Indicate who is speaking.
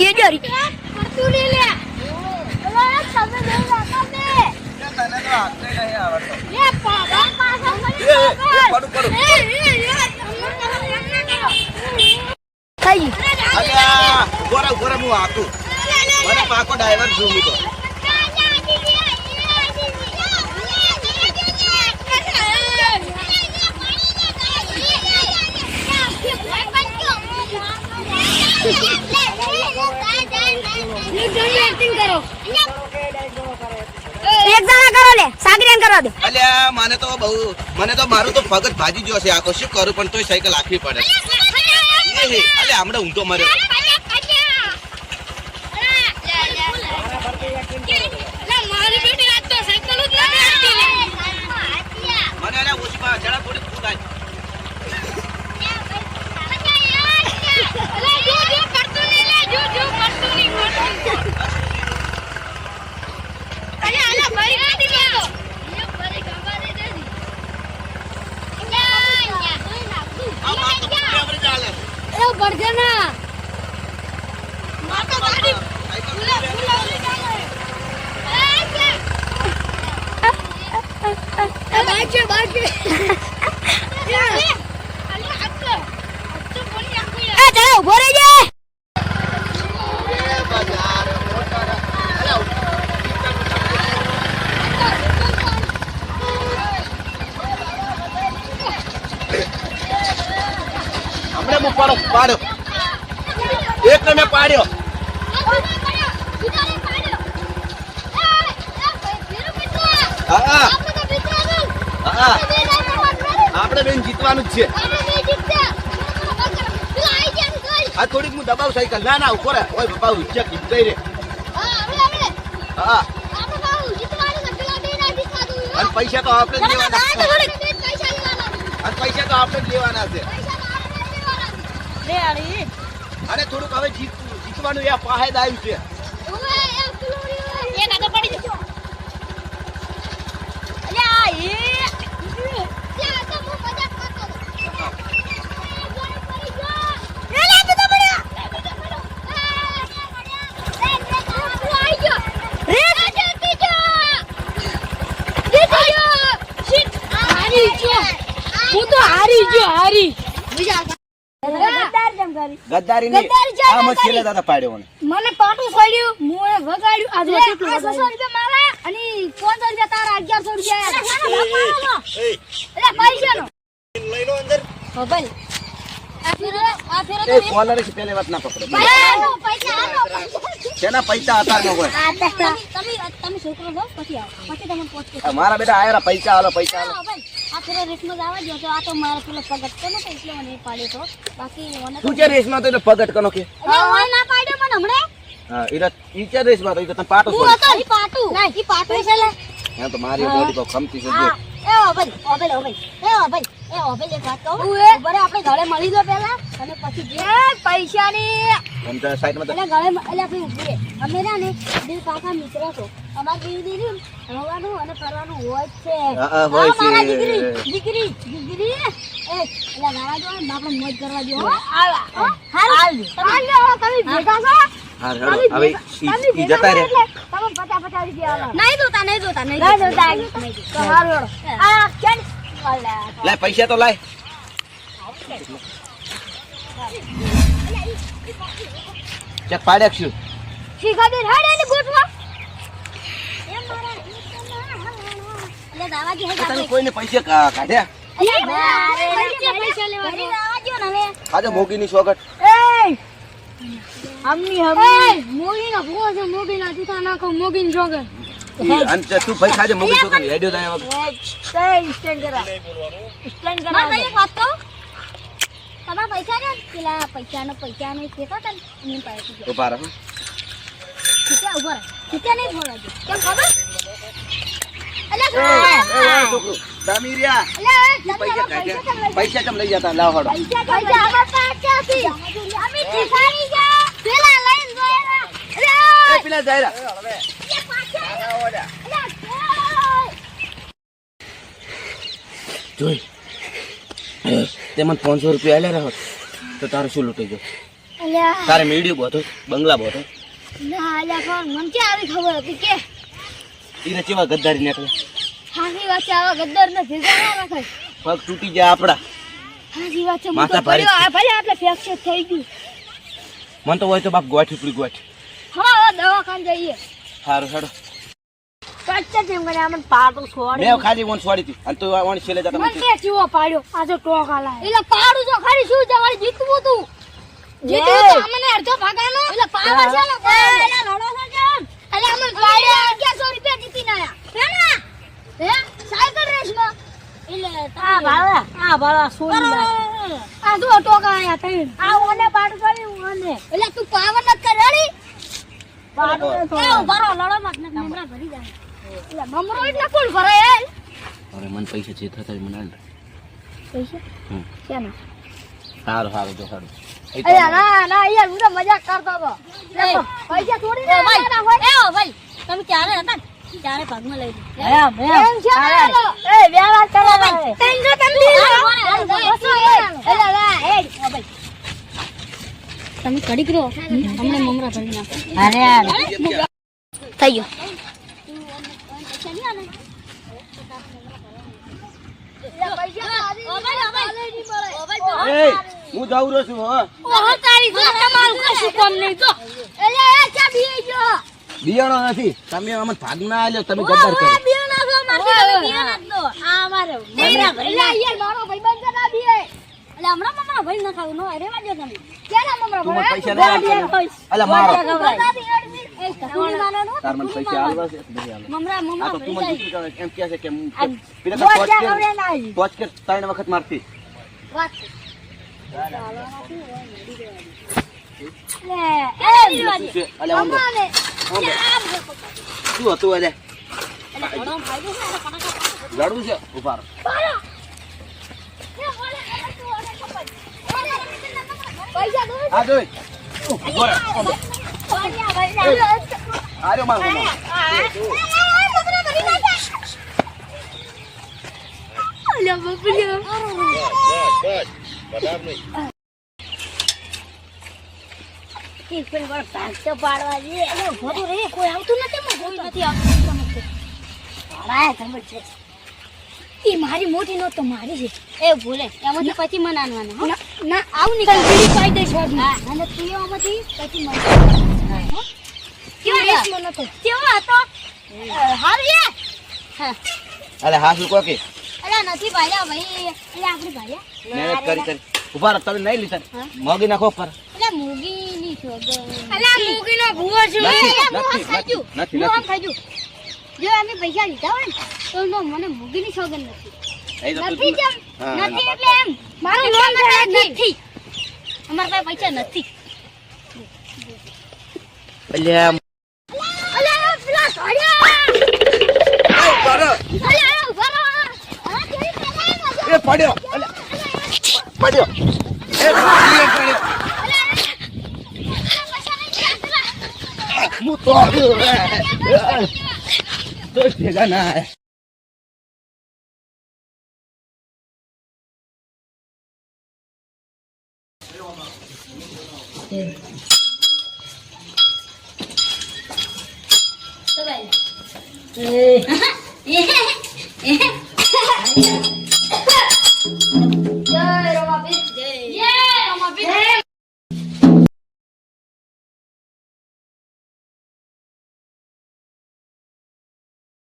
Speaker 1: દેજો રી તું લે લે અરે તમે દે રાખા દે
Speaker 2: તને તો હાથે નહીં આવડતો
Speaker 1: લે પાડા પાછો
Speaker 2: એ પડું પડું
Speaker 1: થઈ
Speaker 2: અલ્યા ગોરા હું આતું મને પાકો ડ્રાઈવર જોઉં તો અલ્યા મને તો મારું તો પગત ભાજી ગયો છે આખો શું કરું પણ તોય સાયકલ આખવી પડે અલ્યા હમણાં ઊંધો મર્યો મને અલ્યા ઓછી પા જરા થોડી ફૂટ આવી પાડ્યો એક ને મેં પાડ્યો આપણે બેન જીતવાનું જ છે આ થોડીક હું દબાવ સાયકલ ના ઉપર ઓય બાપા ઉચ્ચક જીતઈ રે હા અને પૈસા તો આપણે જ લેવાના અને પૈસા તો આપણે જ લેવાના છે અરે થોડુંક હવે જીતવાનું એ પાહેદ આવ્યું છે ગદ્દારી ની આમાં છેલ્લે દાદા પાડ્યો
Speaker 1: મને પાટું ફાડ્યું હું એ વગાડ્યું આજે 500 રૂપિયા મારા અને 500 રૂપિયા તારા 1100 રૂપિયા એટલે પૈસા નો લઈ લો અંદર હો ભાઈ આ ફેરો
Speaker 2: એ કોલર છે પેલે વાત ના પકડો કેના પૈસા હતા નો કોઈ
Speaker 1: તમે છોકરો હો પછી આવો પછી તમે પોસ્ટ
Speaker 2: મારા બેટા આયરા પૈસા હાલો
Speaker 1: આ ફેરો રેસમાં જવા જો તો આ તો મારા પેલો પગટ કોનો તો એટલે મને પાડ્યો તો બાકી મને
Speaker 2: તું જે રેસમાં તો પગટ કનો કે
Speaker 1: ઓય ના પાડ્યો મને હમણે
Speaker 2: હા ઈરા ઈચે રેસમાં તો ઈ તો તને પાટો
Speaker 1: હું હતો ઈ પાટું ના ઈ પાટું છે લે
Speaker 2: હા તો મારી બોડી પર ખમતી છે જો
Speaker 1: એ ઓ ભાઈ એક વાત કહું બરે આપણે ઘરે મળી જો પહેલા અને પછી જે પૈસાની
Speaker 2: એમ તો સાઈડમાં
Speaker 1: એટલે ઘરે એટલે આપણે ઉભી અમે ને દિલ પાકા મિત્ર છો અમાર દિલ દીધું રવાનું અને કરવાનું હોય જ છે
Speaker 2: હા હોય છે
Speaker 1: મારા દીકરી એ એટલે ગાવા જો આપણે મોજ કરવા જો આવા હાલ તમે ભેગા છો
Speaker 2: હા હવે ઈ જતા રે
Speaker 1: તમે 50 રૂપિયા નહીં જોતા તો હાલ રોડો આ કેન
Speaker 2: લાય પૈસા તો લાય ચેક પાડ્યા છું
Speaker 1: શીખાદી હેડ એની ગોઠવા એ મારા એટલે દાવાજી હે
Speaker 2: તમે કોઈને પૈસા કાઢ્યા
Speaker 1: પૈસા લેવા દાવાજી ને હવે
Speaker 2: આજે મોગીની સોગટ
Speaker 1: અમ્મી મોગીના ભૂવો છે મોગીના તીથા નાખો મોગીન જોગે
Speaker 2: અંત તું ભાઈ ખાજે મોગી સોગટ રેડિયો જાય
Speaker 1: સ્ટેન્ડ કરા મારે વાત તો તમારા પૈસા ને પેલા પૈસાનો કેતા હતા ને પાઈ
Speaker 2: ઉભા રહો
Speaker 1: ઠીક ઉભા ઠીક નહીં ફોડા દે કેમ ખબર
Speaker 2: એ છોકરો દામીરિયા પૈસા કેમ લઈ જતા લાવ હડો
Speaker 1: પૈસા અમાર પાસે છે અમે ઠીકાણી જા પેલા લઈને જોયા
Speaker 2: એ પેલા જાયરા જોઈ તે મને 500 રૂપિયા આલ્યા રહો તો તારું શું લૂટી ગયો
Speaker 1: અલ્યા
Speaker 2: તારે મેળ્યું બોતો બંગલા બોતો
Speaker 1: ના અલ્યા પણ મને ક્યાં આવી ખબર હતી કે
Speaker 2: એને કેવા ગદ્દારી નીકળે
Speaker 1: હાથી વાત છે આવા ગદ્દર ને ભેગા ના રખાય
Speaker 2: પગ તૂટી જાય આપડા
Speaker 1: હાથી વાત છે હું
Speaker 2: માથા
Speaker 1: તો
Speaker 2: ભારે
Speaker 1: પડ્યો આ ભલે આટલે ફ્રેક્ચર થઈ ગયું
Speaker 2: મન તો હોય તો બાપ ગોઠ ઉપડી ગોઠ
Speaker 1: હા હવે દવાખાને જઈએ
Speaker 2: સારું સારું
Speaker 1: પચ્ચા જેમ કરે આમને પાડો છોડી
Speaker 2: મેં ખાલી વન છોડી હતી અને તો વન છેલે જતા
Speaker 1: મને કે ચીવો પાડ્યો આ જો ટોકા લાય એટલે પાડું જો ખાલી શું જવાળી જીતવું તું જીતવું તો અમને અડધો ભાગાનો એટલે પાવર છે ને એટલે લડો છે કેમ એટલે અમને પાડ્યા 1100 રૂપિયા જીતીને આયા હે સાયકલ રેસમાં એટલે આ ભાડા સોની આ જો ટોકા આયા તઈ આ ઓને પાડું કર્યું ઓને એટલે તું પાવર ન કરેડી પાડું એ ઉભારો લડો મત ને મમરા ભરી જાય એટલે મમરો એટલે કોણ ભરે યાર
Speaker 2: અરે મન પૈસા જે થતા મને આલ
Speaker 1: પૈસા કેના
Speaker 2: સારું સારું જો સારું
Speaker 1: અરે ના યાર હું તો મજાક કરતો હતો પૈસા થોડી ના હોય એ ભાઈ તમે ક્યારે હતા ક્યારે ભાગમાં લઈ લીધા એમ એ બે વાત કરો ભાઈ ટેન્શન તમે તમે કડી કરો અમને મમરા ભરી નાખો અરે થઈ ગયો
Speaker 2: હું જાઉં રહ્યો છું હા
Speaker 1: તમારું કશું કામ નહીં તો એટલે એ ચા બી ગયો
Speaker 2: બિયાણો નથી તમે અમને ભાગ ના આલ્યો તમે ગદ્દાર કરો તું મને પૈસા ના આલ. અલા મારો તાર મને પૈસા આલવા છે નહીં આલવા. આ તો તું મને શું કહે એમ કહે છે કે હું પેલા તો ટોચ કે 3 વખત મારતી અલે ઓમ શું હતું અલે લડવું છે ઉભા રહો. આ જોઈ ઉભો રહો. આર્યો મારો
Speaker 1: કોઈ આવતું નથી મારી મોટી નોટ તો મારી છે એ ભૂલે એમાંથી પછી મનાવવાનું ના આવું નીકળ બીડી પાઈ દઈશ હા અને તું એમાંથી પછી કેવો હતો હારી હા
Speaker 2: અલે હા શું કહો કે
Speaker 1: અલા નથી ભાઈયા ભાઈ એટલે આપણી ભાઈયા
Speaker 2: મહેનત કરી ઉભા રહો. તમે નહીં લીધા મોગી નાખો પર
Speaker 1: એટલે મૂગી ની છો અલા મૂગી નો ભૂવો છે
Speaker 2: નથી
Speaker 1: ખાજુ જો અમે પૈસા લીધા હોય ને તો મને મૂગી ની સોગન નથી નથી એટલે એમ મારું નામ નથી અમાર પાસે પૈસા નથી
Speaker 2: અલ્યા
Speaker 1: અલા પેલા
Speaker 2: એ પડ્યો અલે પડ્યો એ પડ્યો હું તો ભેગા ના
Speaker 1: તો ભાઈ